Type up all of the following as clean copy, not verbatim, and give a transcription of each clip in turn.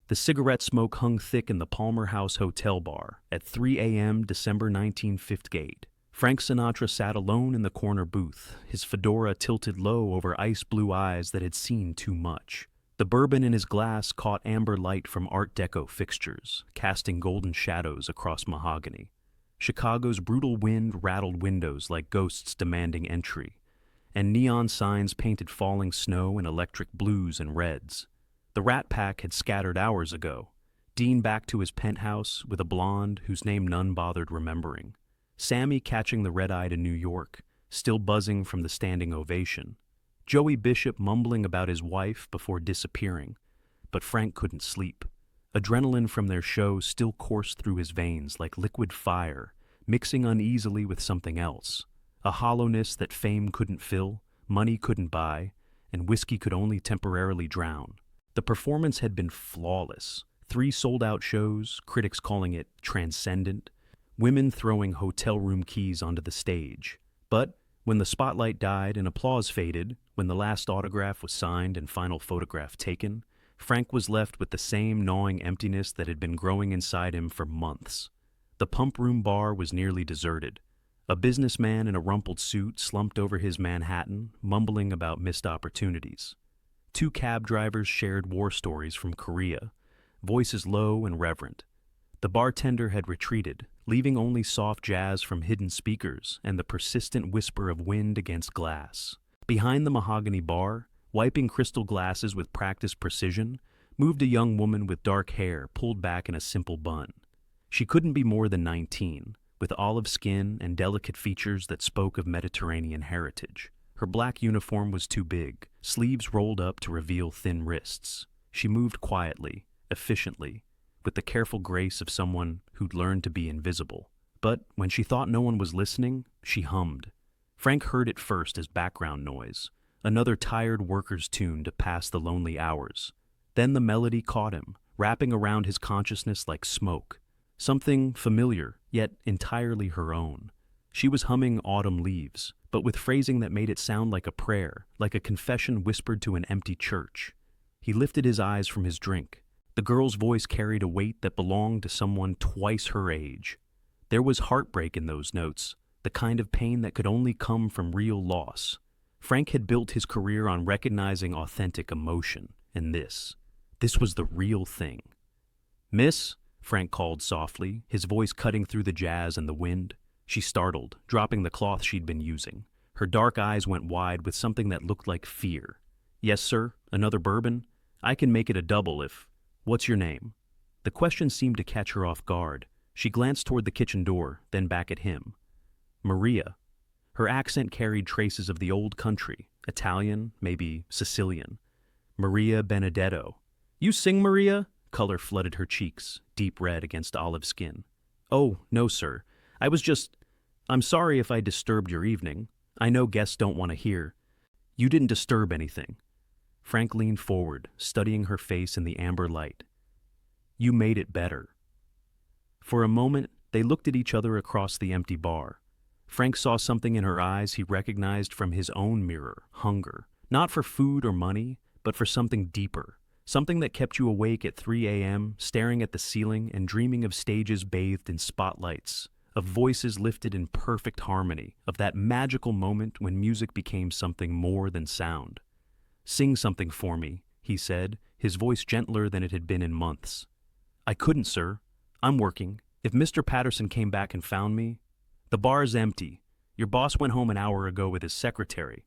The cigarette smoke hung thick in the Palmer House Hotel bar at 3 a.m. December 1958. Frank Sinatra sat alone in the corner booth, his fedora tilted low over ice-blue eyes that had seen too much. The bourbon in his glass caught amber light from Art Deco fixtures, casting golden shadows across mahogany. Chicago's brutal wind rattled windows like ghosts demanding entry, and neon signs painted falling snow in electric blues and reds. The Rat Pack had scattered hours ago, Dean back to his penthouse with a blonde whose name none bothered remembering. Sammy catching the red-eye to New York, still buzzing from the standing ovation. Joey Bishop mumbling about his wife before disappearing, but Frank couldn't sleep. Adrenaline from their show still coursed through his veins like liquid fire, mixing uneasily with something else. A hollowness that fame couldn't fill, money couldn't buy, and whiskey could only temporarily drown. The performance had been flawless. 3 sold-out shows, critics calling it transcendent, women throwing hotel room keys onto the stage. But when the spotlight died and applause faded, when the last autograph was signed and final photograph taken, Frank was left with the same gnawing emptiness that had been growing inside him for months. The pump room bar was nearly deserted. A businessman in a rumpled suit slumped over his Manhattan, mumbling about missed opportunities. 2 cab drivers shared war stories from Korea, voices low and reverent. The bartender had retreated, leaving only soft jazz from hidden speakers and the persistent whisper of wind against glass. Behind the mahogany bar, wiping crystal glasses with practiced precision, moved a young woman with dark hair pulled back in a simple bun. She couldn't be more than 19, with olive skin and delicate features that spoke of Mediterranean heritage. Her black uniform was too big, sleeves rolled up to reveal thin wrists. She moved quietly, efficiently, with the careful grace of someone who'd learned to be invisible. But when she thought no one was listening, she hummed. Frank heard it first as background noise, another tired worker's tune to pass the lonely hours. Then the melody caught him, wrapping around his consciousness like smoke. Something familiar, yet entirely her own. She was humming Autumn Leaves, but with phrasing that made it sound like a prayer, like a confession whispered to an empty church. He lifted his eyes from his drink. The girl's voice carried a weight that belonged to someone twice her age. There was heartbreak in those notes, the kind of pain that could only come from real loss. Frank had built his career on recognizing authentic emotion, and this was the real thing. "Miss?" Frank called softly, his voice cutting through the jazz and the wind. She startled, dropping the cloth she'd been using. Her dark eyes went wide with something that looked like fear. "Yes, sir. Another bourbon? I can make it a double if... What's your name?" The question seemed to catch her off guard. She glanced toward the kitchen door, then back at him. "Maria." Her accent carried traces of the old country, Italian, maybe Sicilian. "Maria Benedetto." "You sing, Maria?" Color flooded her cheeks, deep red against olive skin. "Oh, no, sir. I'm sorry if I disturbed your evening. I know guests don't want to hear." "You didn't disturb anything." Frank leaned forward, studying her face in the amber light. "You made it better." For a moment, they looked at each other across the empty bar. Frank saw something in her eyes he recognized from his own mirror, hunger. Not for food or money, but for something deeper. Something that kept you awake at 3 a.m., staring at the ceiling and dreaming of stages bathed in spotlights, of voices lifted in perfect harmony, of that magical moment when music became something more than sound. "Sing something for me," he said, his voice gentler than it had been in months. "I couldn't, sir. I'm working. If Mr. Patterson came back and found me..." "The bar's empty. Your boss went home an hour ago with his secretary."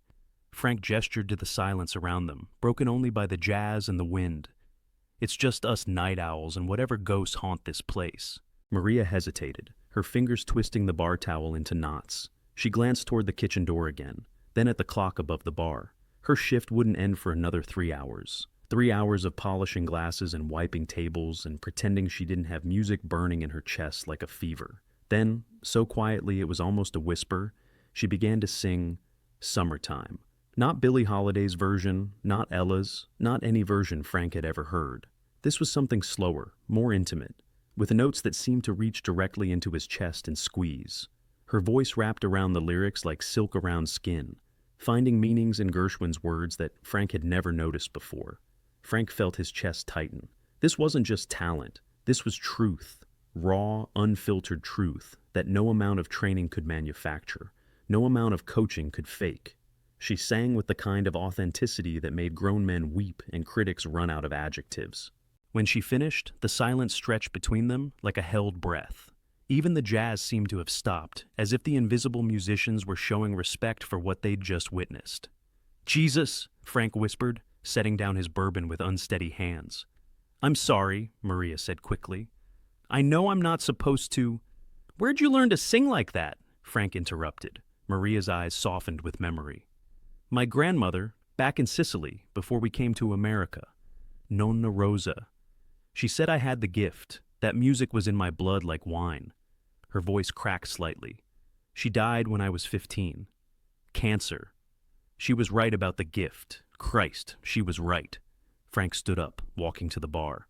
Frank gestured to the silence around them, broken only by the jazz and the wind. "It's just us night owls and whatever ghosts haunt this place." Maria hesitated, her fingers twisting the bar towel into knots. She glanced toward the kitchen door again, then at the clock above the bar. Her shift wouldn't end for another 3 hours. 3 hours of polishing glasses and wiping tables and pretending she didn't have music burning in her chest like a fever. Then, so quietly it was almost a whisper, she began to sing "Summertime." Not Billie Holiday's version, not Ella's, not any version Frank had ever heard. This was something slower, more intimate, with notes that seemed to reach directly into his chest and squeeze. Her voice wrapped around the lyrics like silk around skin, finding meanings in Gershwin's words that Frank had never noticed before. Frank felt his chest tighten. This wasn't just talent, this was truth. Raw, unfiltered truth that no amount of training could manufacture, no amount of coaching could fake. She sang with the kind of authenticity that made grown men weep and critics run out of adjectives. When she finished, the silence stretched between them like a held breath. Even the jazz seemed to have stopped, as if the invisible musicians were showing respect for what they'd just witnessed. "Jesus," Frank whispered, setting down his bourbon with unsteady hands. "I'm sorry," Maria said quickly. "I know I'm not supposed to—" "Where'd you learn to sing like that?" Frank interrupted. Maria's eyes softened with memory. "My grandmother, back in Sicily, before we came to America. Nonna Rosa. She said I had the gift, that music was in my blood like wine." Her voice cracked slightly. "She died when I was 15. Cancer. She was right about the gift. Christ, she was right." Frank stood up, walking to the bar.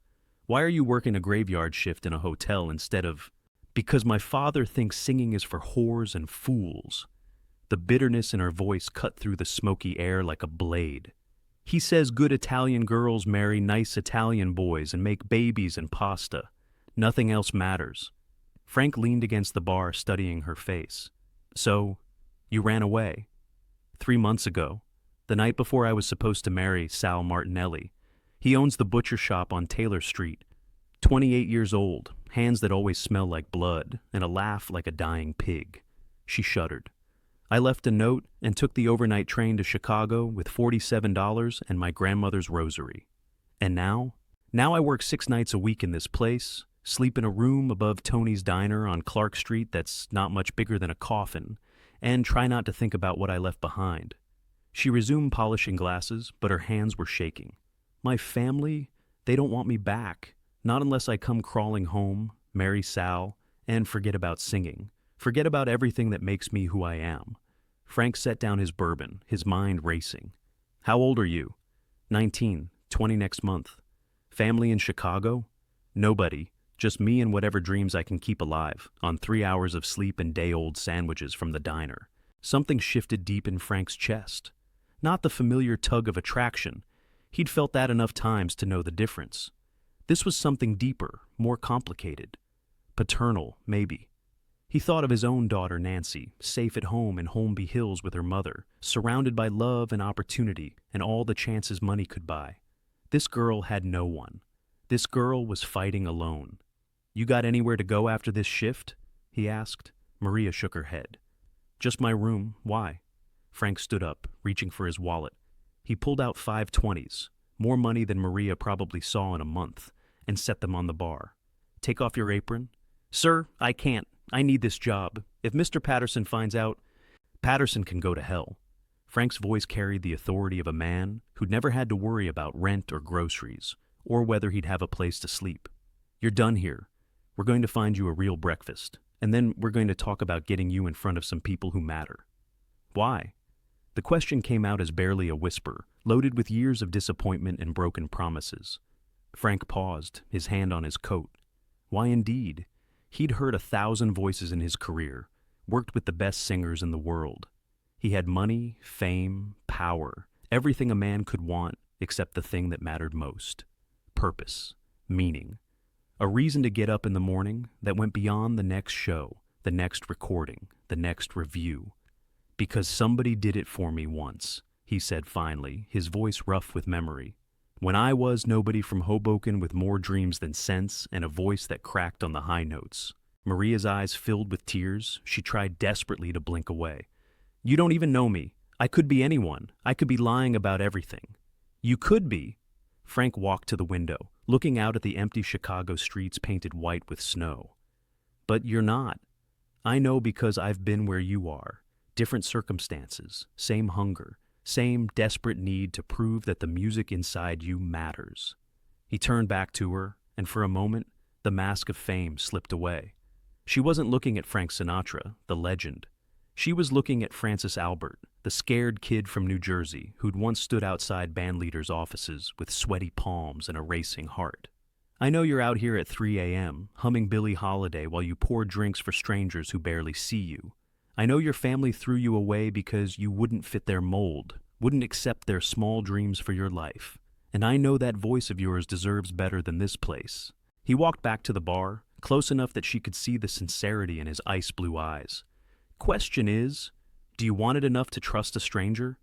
"Why are you working a graveyard shift in a hotel instead of—" "Because my father thinks singing is for whores and fools." The bitterness in her voice cut through the smoky air like a blade. "He says good Italian girls marry nice Italian boys and make babies and pasta. Nothing else matters." Frank leaned against the bar, studying her face. "So, you ran away?" 3 months ago, the night before I was supposed to marry Sal Martinelli. He owns the butcher shop on Taylor Street. 28 years old, hands that always smell like blood, and a laugh like a dying pig." She shuddered. "I left a note and took the overnight train to Chicago with $47 and my grandmother's rosary. And now? Now I work 6 nights a week in this place, sleep in a room above Tony's Diner on Clark Street that's not much bigger than a coffin, and try not to think about what I left behind." She resumed polishing glasses, but her hands were shaking. "My family, they don't want me back. Not unless I come crawling home, marry Sal, and forget about singing. Forget about everything that makes me who I am." Frank set down his bourbon, his mind racing. "How old are you?" 19, 20 next month. "Family in Chicago?" "Nobody. Just me and whatever dreams I can keep alive, on 3 hours of sleep and day-old sandwiches from the diner." Something shifted deep in Frank's chest. Not the familiar tug of attraction. He'd felt that enough times to know the difference. This was something deeper, more complicated. Paternal, maybe. He thought of his own daughter, Nancy, safe at home in Holmby Hills with her mother, surrounded by love and opportunity and all the chances money could buy. This girl had no one. This girl was fighting alone. "You got anywhere to go after this shift?" he asked. Maria shook her head. "Just my room. Why?" Frank stood up, reaching for his wallet. He pulled out 5 20s, more money than Maria probably saw in a month, and set them on the bar. "Take off your apron." "Sir, I can't. I need this job. If Mr. Patterson finds out—" "Patterson can go to hell." Frank's voice carried the authority of a man who'd never had to worry about rent or groceries, or whether he'd have a place to sleep. "You're done here. We're going to find you a real breakfast, and then we're going to talk about getting you in front of some people who matter." "Why?" The question came out as barely a whisper, loaded with years of disappointment and broken promises. Frank paused, his hand on his coat. Why indeed? He'd heard 1,000 voices in his career, worked with the best singers in the world. He had money, fame, power, everything a man could want except the thing that mattered most. Purpose, meaning. A reason to get up in the morning that went beyond the next show, the next recording, the next review. "Because somebody did it for me once," he said finally, his voice rough with memory. "When I was nobody from Hoboken with more dreams than sense and a voice that cracked on the high notes." Maria's eyes filled with tears. She tried desperately to blink away. "You don't even know me. I could be anyone. I could be lying about everything." "You could be." Frank walked to the window, looking out at the empty Chicago streets painted white with snow. "But you're not. I know because I've been where you are. Different circumstances, same hunger, same desperate need to prove that the music inside you matters." He turned back to her, and for a moment, the mask of fame slipped away. She wasn't looking at Frank Sinatra, the legend. She was looking at Francis Albert, the scared kid from New Jersey who'd once stood outside bandleaders' offices with sweaty palms and a racing heart. "I know you're out here at 3 a.m., humming Billie Holiday while you pour drinks for strangers who barely see you. I know your family threw you away because you wouldn't fit their mold, wouldn't accept their small dreams for your life. and I know that voice of yours deserves better than this place." He walked back to the bar, close enough that she could see the sincerity in his ice-blue eyes. "Question is, do you want it enough to trust a stranger?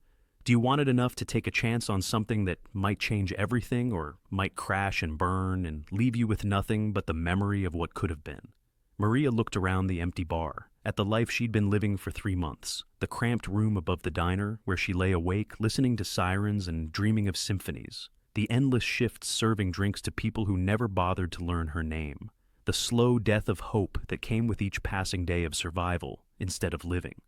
Do you want it enough to take a chance on something that might change everything or might crash and burn and leave you with nothing but the memory of what could have been?" Maria looked around the empty bar, at the life she'd been living for 3 months, the cramped room above the diner where she lay awake listening to sirens and dreaming of symphonies, the endless shifts serving drinks to people who never bothered to learn her name, the slow death of hope that came with each passing day of survival instead of living.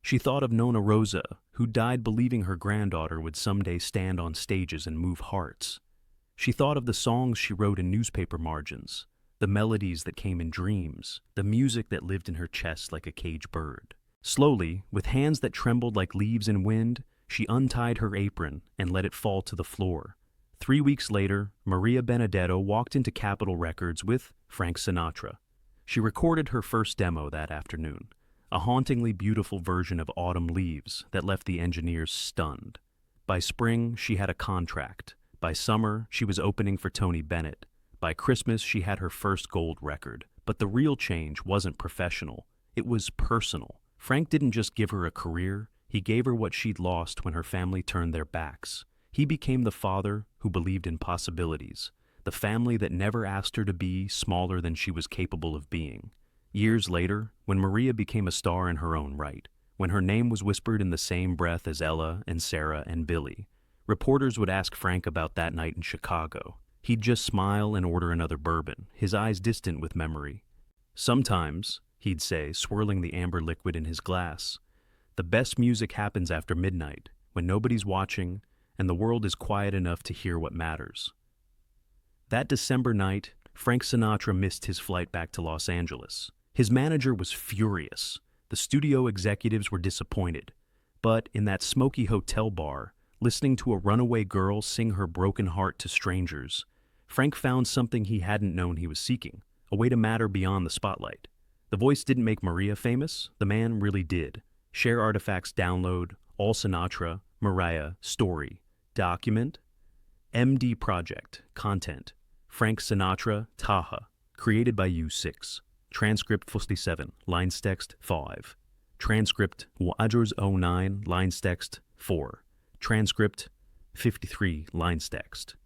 She thought of Nona Rosa, who died believing her granddaughter would someday stand on stages and move hearts. She thought of the songs she wrote in newspaper margins, the melodies that came in dreams, the music that lived in her chest like a caged bird. Slowly, with hands that trembled like leaves in wind, she untied her apron and let it fall to the floor. 3 weeks later, Maria Benedetto walked into Capitol Records with Frank Sinatra. She recorded her first demo that afternoon, a hauntingly beautiful version of Autumn Leaves that left the engineers stunned. By spring, she had a contract. By summer, she was opening for Tony Bennett. By Christmas, she had her first gold record. But the real change wasn't professional. It was personal. Frank didn't just give her a career, he gave her what she'd lost when her family turned their backs. He became the father who believed in possibilities, the family that never asked her to be smaller than she was capable of being. Years later, when Maria became a star in her own right, when her name was whispered in the same breath as Ella and Sarah and Billy, reporters would ask Frank about that night in Chicago. He'd just smile and order another bourbon, his eyes distant with memory. "Sometimes," he'd say, swirling the amber liquid in his glass, "the best music happens after midnight, when nobody's watching and the world is quiet enough to hear what matters." That December night, Frank Sinatra missed his flight back to Los Angeles. His manager was furious. The studio executives were disappointed. But in that smoky hotel bar, listening to a runaway girl sing her broken heart to strangers, Frank found something he hadn't known he was seeking, a way to matter beyond the spotlight. The voice didn't make Maria famous, the man really did. Share Artifacts download, All Sinatra, Mariah, Story, Document, MD Project, Content, Frank Sinatra, Taha, created by U6, transcript 57, lines text 5, transcript Wadros 09, lines text 4, transcript 53, lines text.